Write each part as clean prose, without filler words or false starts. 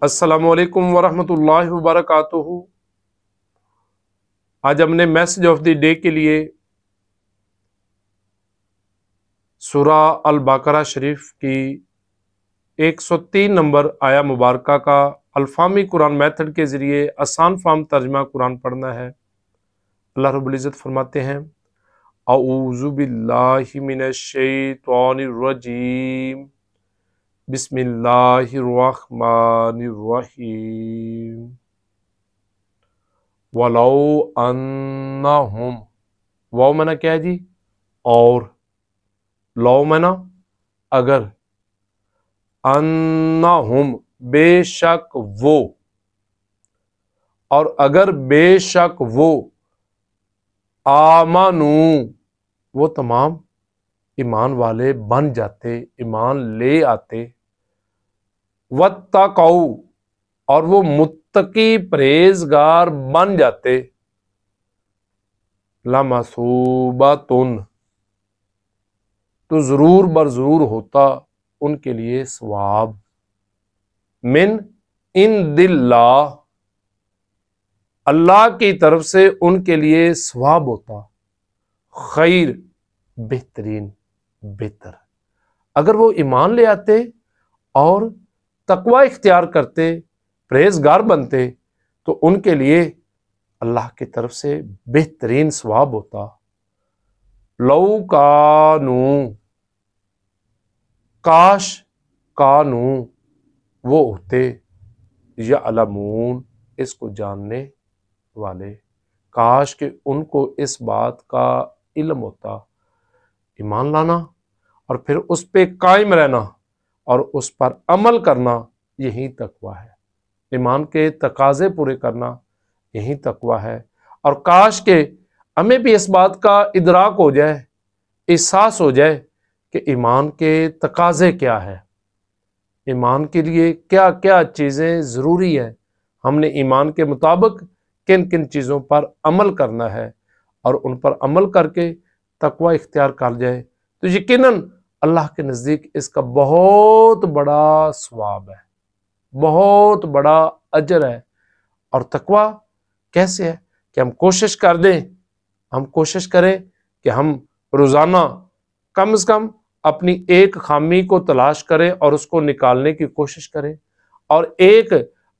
السلام علیکم ورحمۃ اللہ وبرکاتہ۔ آج ہم نے میسج آف دی ڈے کے لیے سورہ البقرہ شریف کی 103 نمبر آیا مبارکہ کا الفامی قرآن میتھڈ کے ذریعے آسان فہم ترجمہ قرآن پڑھنا ہے۔ اللہ رب العزت فرماتے ہیں اعوذ باللہ من الشیطان الرجیم بسم اللہ الرحمن الرحیم وَلَوْ أَنَّهُمْ واو منا کیا ہے جی؟ اور لو منا اگر، انہم بے شک وہ، اور اگر بے شک وہ، آمنو وہ تمام ایمان والے بن جاتے، ایمان لے آتے، واتقوا اور وہ متقی پرہیزگار بن جاتے، لمثوبۃ تو ضرور بر ضرور ہوتا ان کے لیے ثواب، من عند اللہ اللہ کی طرف سے ان کے لیے ثواب ہوتا، خیر بہترین بہتر۔ اگر وہ ایمان لے آتے اور تقوی اختیار کرتے، پرہیزگار بنتے، تو ان کے لیے اللہ کی طرف سے بہترین ثواب ہوتا۔ لو کانو کاش کانو وہ ہوتے، یعلمون اس کو جاننے والے، کاش کہ ان کو اس بات کا علم ہوتا۔ ایمان لانا اور پھر اس پہ قائم رہنا اور اس پر عمل کرنا، یہی تقوی ہے۔ ایمان کے تقاضے پورے کرنا، یہی تقوی ہے۔ اور کاش کہ ہمیں بھی اس بات کا ادراک ہو جائے، احساس ہو جائے کہ ایمان کے تقاضے کیا ہے، ایمان کے لیے کیا کیا چیزیں ضروری ہیں، ہم نے ایمان کے مطابق کن کن چیزوں پر عمل کرنا ہے، اور ان پر عمل کر کے تقوی اختیار کر جائے تو یقیناً اللہ کے نزدیک اس کا بہت بڑا ثواب ہے، بہت بڑا اجر ہے۔ اور تقوی کیسے ہے کہ ہم کوشش کر دیں، ہم کوشش کریں کہ ہم روزانہ کم از کم اپنی ایک خامی کو تلاش کریں اور اس کو نکالنے کی کوشش کریں، اور ایک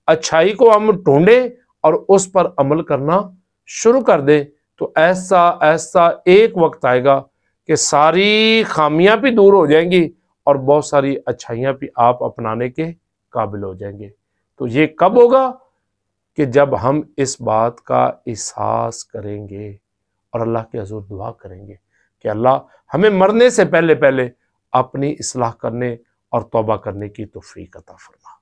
اچھائی کو ہم ڈھونڈیں اور اس پر عمل کرنا شروع کر دیں، تو ایسا ایسا ایک وقت آئے گا کہ ساری خامیاں بھی دور ہو جائیں گی اور بہت ساری اچھائیاں بھی آپ اپنانے کے قابل ہو جائیں گے۔ تو یہ کب ہوگا؟ کہ جب ہم اس بات کا احساس کریں گے اور اللہ کے حضور دعا کریں گے کہ اللہ ہمیں مرنے سے پہلے پہلے اپنی اصلاح کرنے اور توبہ کرنے کی توفیق عطا فرما۔